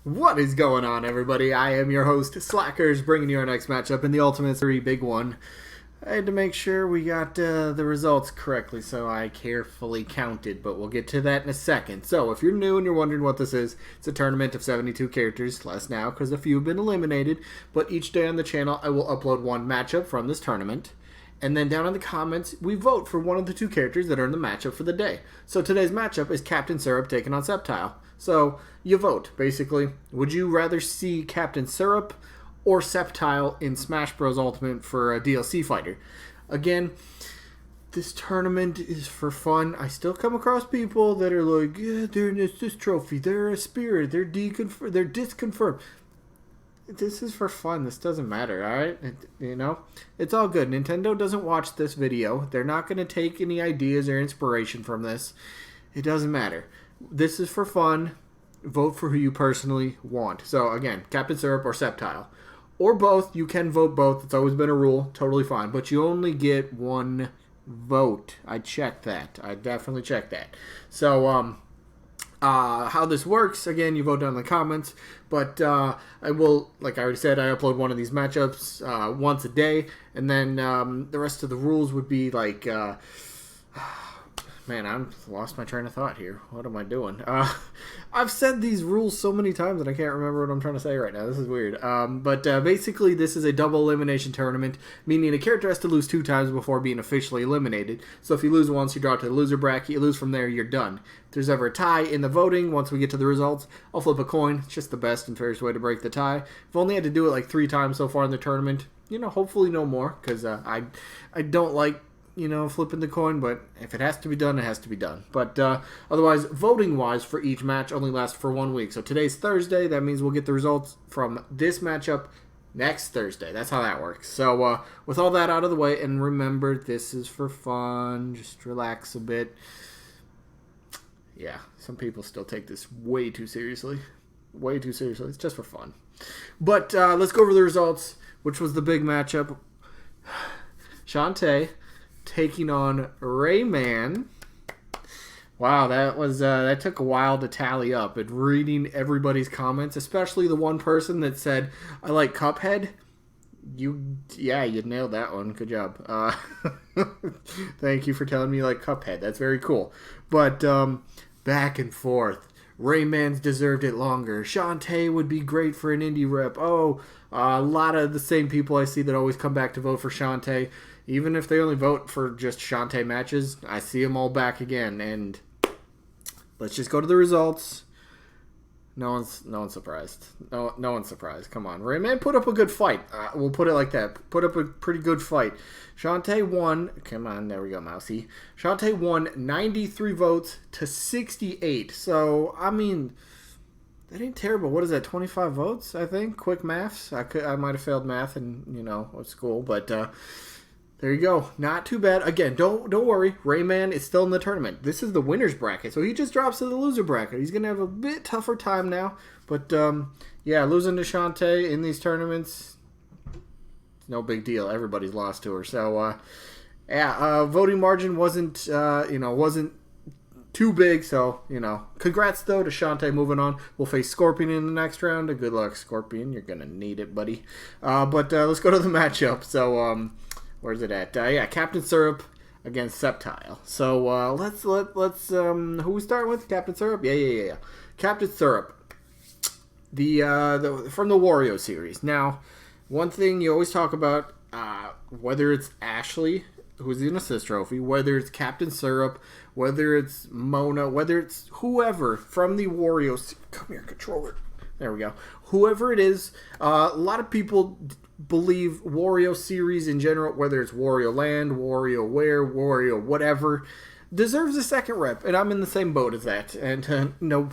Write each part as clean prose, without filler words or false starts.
What is going on, everybody? I am your host, Slackerz, bringing you our next matchup in the Ultimate 3 Big One. I had to make sure we got the results correctly, so I carefully counted, but we'll get to that in a second. So, if you're new and you're wondering what this is, it's a tournament of 72 characters, less now because a few have been eliminated, but each day on the channel I will upload one matchup from this tournament. And then down in the comments, we vote for one of the two characters that are in the matchup for the day. So today's matchup is Captain Syrup taking on Sceptile. So you vote, basically. Would you rather see Captain Syrup or Sceptile in Smash Bros. Ultimate for a DLC fighter? Again, this tournament is for fun. I still come across people that are like, yeah, they're in this trophy, they're a spirit, they're disconfirmed. This is for fun. This doesn't matter, alright? It's all good. Nintendo doesn't watch this video. They're not going to take any ideas or inspiration from this. It doesn't matter. This is for fun. Vote for who you personally want. So, again, Captain Syrup or Sceptile. Or both. You can vote both. It's always been a rule. Totally fine. But you only get one vote. I checked that. I definitely checked that. So, how this works, again, you vote down in the comments, but I will, like I already said, I upload one of these matchups once a day, and then the rest of the rules would be like, man, I've lost my train of thought here. What am I doing? I've said these rules so many times that I can't remember what I'm trying to say right now. This is weird. But basically, this is a double elimination tournament, meaning a character has to lose 2 times before being officially eliminated. So if you lose once, you drop to the loser bracket. You lose from there, you're done. If there's ever a tie in the voting, once we get to the results, I'll flip a coin. It's just the best and fairest way to break the tie. I've only had to do it like 3 times so far in the tournament. Hopefully no more, because I don't like flipping the coin, but if it has to be done, it has to be done. But otherwise, voting-wise for each match only lasts for 1 week. So today's Thursday. That means we'll get the results from this matchup next Thursday. That's how that works. So with all that out of the way, and remember, this is for fun. Just relax a bit. Yeah, some people still take this way too seriously. Way too seriously. It's just for fun. But let's go over the results, which was the big matchup. Shantae taking on Rayman. Wow, that took a while to tally up. And reading everybody's comments, especially the one person that said, I like Cuphead. You nailed that one. Good job. Thank you for telling me you like Cuphead. That's very cool. But back and forth. Rayman's deserved it longer. Shantae would be great for an indie rep. Oh, a lot of the same people I see that always come back to vote for Shantae. Even if they only vote for just Shantae matches, I see them all back again. And let's just go to the results. No one's surprised. No one's surprised. Come on, Rayman put up a good fight. We'll put it like that. Put up a pretty good fight. Shantae won. Come on, there we go, Mousy. Shantae won 93 votes to 68. So I mean, that ain't terrible. What is that? 25 votes, I think. Quick maths. I might have failed math in school, but. There you go. Not too bad. Again, don't worry. Rayman is still in the tournament. This is the winner's bracket, so he just drops to the loser bracket. He's going to have a bit tougher time now. But, yeah, losing to Shantae in these tournaments, no big deal. Everybody's lost to her. So, voting margin wasn't too big. So, congrats, though, to Shantae moving on. We'll face Scorpion in the next round. Good luck, Scorpion. You're going to need it, buddy. But let's go to the matchup. So, where's it at? Captain Syrup against Sceptile. So let's who we start with? Captain Syrup. Yeah. Captain Syrup, the from the Wario series. Now, one thing you always talk about, whether it's Ashley, who's in assist trophy, whether it's Captain Syrup, whether it's Mona, whether it's whoever from the Wario. Come here, controller. There we go. Whoever it is, a lot of people believe Wario series in general, whether it's Wario Land, WarioWare, Wario whatever, deserves a second rep, and I'm in the same boat as that. And no,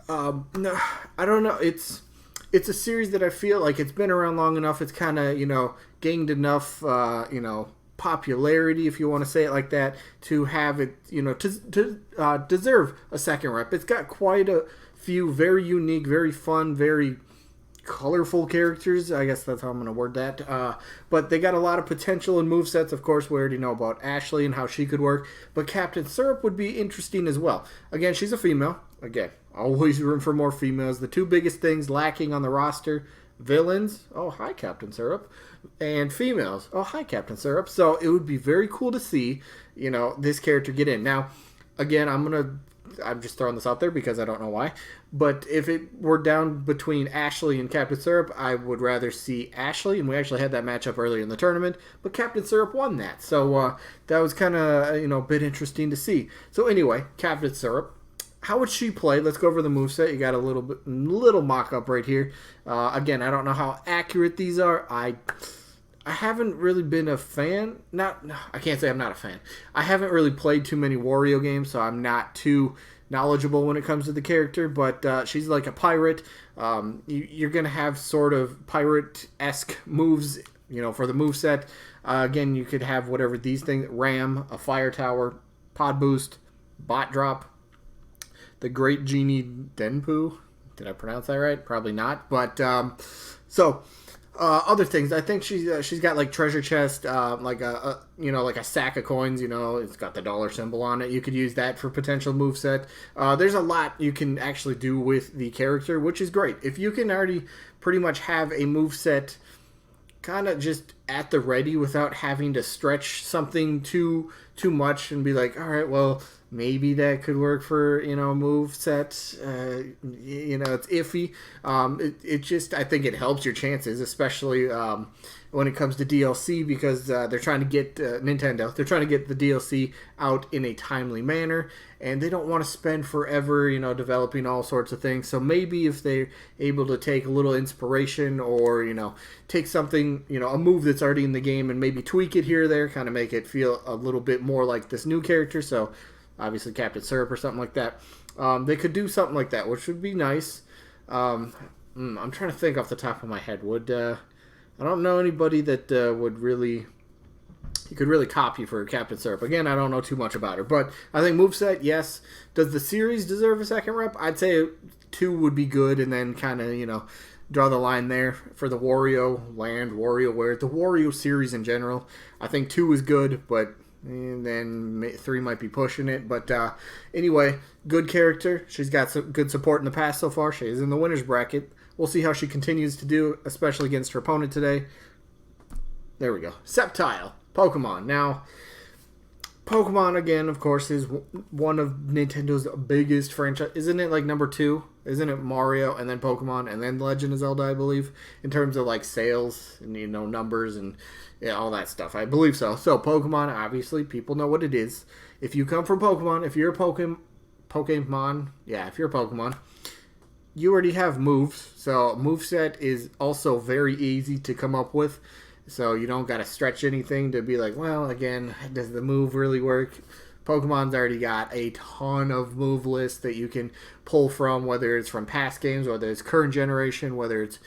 I don't know. It's a series that I feel like it's been around long enough. It's kind of gained enough popularity, if you want to say it like that, to have it to deserve a second rep. It's got quite a few very unique, very fun, very colorful characters. I guess that's how I'm going to word that. But they got a lot of potential in movesets. Of course, we already know about Ashley and how she could work. But Captain Syrup would be interesting as well. Again, she's a female. again, always room for more females. The two biggest things lacking on the roster: villains, oh hi Captain Syrup, and females, oh hi Captain Syrup. So it would be very cool to see, this character get in. Now, again, I'm just throwing this out there because I don't know why, but if it were down between Ashley and Captain Syrup, I would rather see Ashley, and we actually had that matchup earlier in the tournament, but Captain Syrup won that, so that was kind of a bit interesting to see. So anyway, Captain Syrup, how would she play? Let's go over the moveset. You got a little mock-up right here. Again, I don't know how accurate these are. I haven't really been a fan. I can't say I'm not a fan. I haven't really played too many Wario games, so I'm not too knowledgeable when it comes to the character. But she's like a pirate. You're going to have sort of pirate-esque moves, for the moveset. Again, you could have whatever these things: Ram, a fire tower, pod boost, bot drop, the Great Genie Denpu. Did I pronounce that right? Probably not. But other things, I think she's got like treasure chest, like a sack of coins. It's got the dollar symbol on it. You could use that for potential moveset. There's a lot you can actually do with the character, which is great. If you can already pretty much have a moveset kind of just at the ready without having to stretch something too much and be like, all right, well, maybe that could work for a move set. It's iffy. It just, I think it helps your chances, especially when it comes to DLC, because they're trying to get Nintendo. They're trying to get the DLC out in a timely manner, and they don't want to spend forever, developing all sorts of things. So maybe if they're able to take a little inspiration, or take something, a move that's already in the game, and maybe tweak it here or there, kind of make it feel a little bit more like this new character. So obviously Captain Syrup or something like that. They could do something like that, which would be nice. I'm trying to think off the top of my head. I don't know anybody that you could really copy for Captain Syrup. Again, I don't know too much about her, but I think moveset, yes. Does the series deserve a second rep? I'd say 2 would be good, and then kind of, draw the line there for the Wario Land, WarioWare, the Wario series in general. I think 2 is good, but then 3 might be pushing it. But anyway, good character. She's got some good support in the past so far. She is in the winner's bracket. We'll see how she continues to do, especially against her opponent today. There we go. Sceptile, Pokemon. Now, Pokemon, again, of course, is one of Nintendo's biggest franchise. Isn't it like number 2? Isn't it Mario and then Pokemon and then Legend of Zelda, I believe, in terms of like sales and numbers and all that stuff? I believe so. So Pokemon, obviously, people know what it is. If you come from Pokemon, if you're a Pokemon, if you're a Pokemon, you already have moves. So moveset is also very easy to come up with. So you don't got to stretch anything to be like, well, again, does the move really work? Pokemon's already got a ton of move lists that you can pull from, whether it's from past games, whether it's current generation, whether it's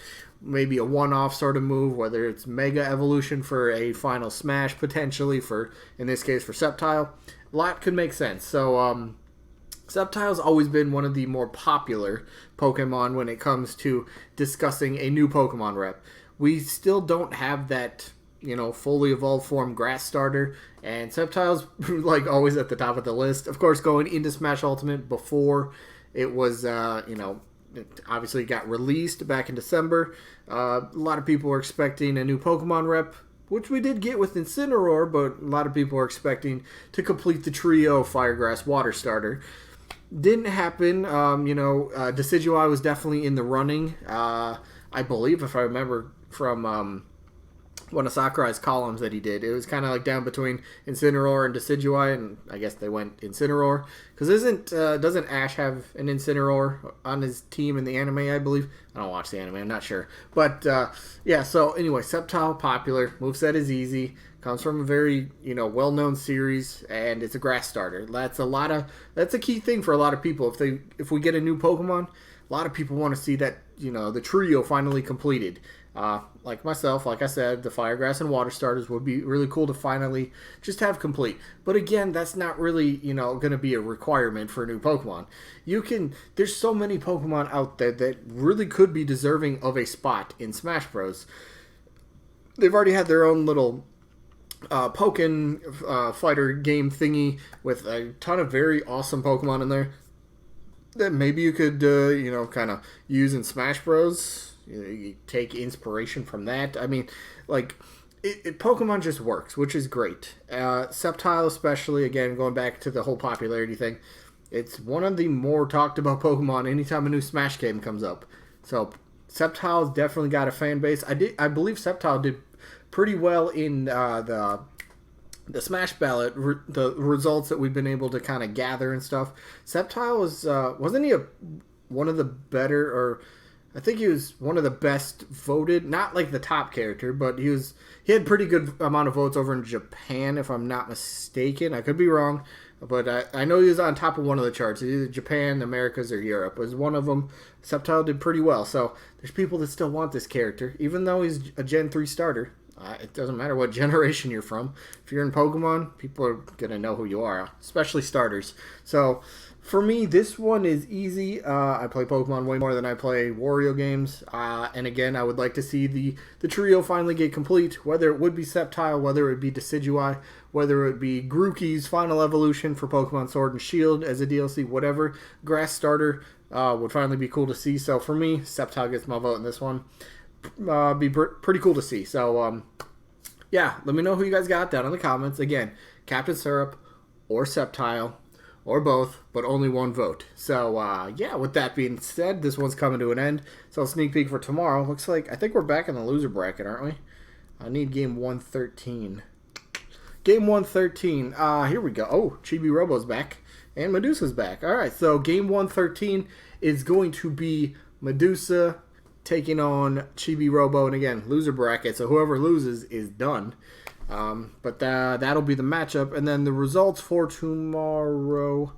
maybe a one-off sort of move, whether it's Mega Evolution for a final smash, potentially, for, in this case, for Sceptile. A lot could make sense. So, Sceptile's always been one of the more popular Pokemon when it comes to discussing a new Pokemon rep. We still don't have that, fully evolved form grass starter, and Sceptile's like always at the top of the list. Of course, going into Smash Ultimate before it was, it obviously got released back in December. A lot of people were expecting a new Pokemon rep, which we did get with Incineroar, but a lot of people were expecting to complete the trio Fire, Grass, Water starter. Didn't happen. Decidueye was definitely in the running. I believe, if I remember from one of Sakurai's columns that he did, it was kind of like down between Incineroar and Decidueye, and I guess they went Incineroar. Because doesn't Ash have an Incineroar on his team in the anime, I believe? I don't watch the anime, I'm not sure. But, so anyway, Sceptile, popular. Moveset is easy. Comes from a very, well-known series, and it's a grass starter. That's a key thing for a lot of people. If we get a new Pokemon, a lot of people want to see that, the trio finally completed. Like myself, like I said, the Fire, Grass, and Water starters would be really cool to finally just have complete. But again, that's not really, going to be a requirement for a new Pokemon. There's so many Pokemon out there that really could be deserving of a spot in Smash Bros. They've already had their own little Pokken fighter game thingy with a ton of very awesome Pokemon in there. that maybe you could, kind of use in Smash Bros. You take inspiration from that. I mean, like, Pokemon just works, which is great. Sceptile, especially, again, going back to the whole popularity thing, it's one of the more talked about Pokemon anytime a new Smash game comes up. So, Sceptile's definitely got a fan base. I believe Sceptile did pretty well in the Smash ballot, the results that we've been able to kind of gather and stuff. Sceptile wasn't he one of the better, or I think he was one of the best voted, not like the top character, but he had pretty good amount of votes over in Japan, if I'm not mistaken. I could be wrong, but I know he was on top of one of the charts. Either Japan, Americas, or Europe. It was one of them. Sceptile did pretty well, so there's people that still want this character, even though he's a Gen 3 starter. It doesn't matter what generation you're from. If you're in Pokemon, people are going to know who you are, especially starters. So, for me, this one is easy. I play Pokemon way more than I play Wario games. And again, I would like to see the trio finally get complete, whether it would be Sceptile, whether it would be Decidueye, whether it would be Grookey's Final Evolution for Pokemon Sword and Shield as a DLC, whatever. Grass starter would finally be cool to see. So, for me, Sceptile gets my vote in this one. Be pretty cool to see. So, yeah, let me know who you guys got down in the comments. Again, Captain Syrup or Sceptile or both, but only one vote. So, yeah, with that being said, this one's coming to an end. So, sneak peek for tomorrow. Looks like, I think we're back in the loser bracket, aren't we? I need game 113. Game 113. Here we go. Oh, Chibi Robo's back. And Medusa's back. Alright, so game 113 is going to be Medusa taking on Chibi Robo, and again, loser bracket, so whoever loses is done. But that'll be the matchup, and then the results for tomorrow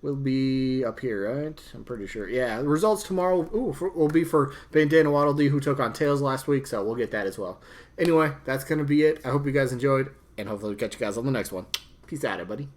will be up here, right? I'm pretty sure. Yeah, the results tomorrow will be for Bandana Waddle Dee, who took on Tails last week, so we'll get that as well. Anyway, that's going to be it. I hope you guys enjoyed, and hopefully we'll catch you guys on the next one. Peace out, everybody.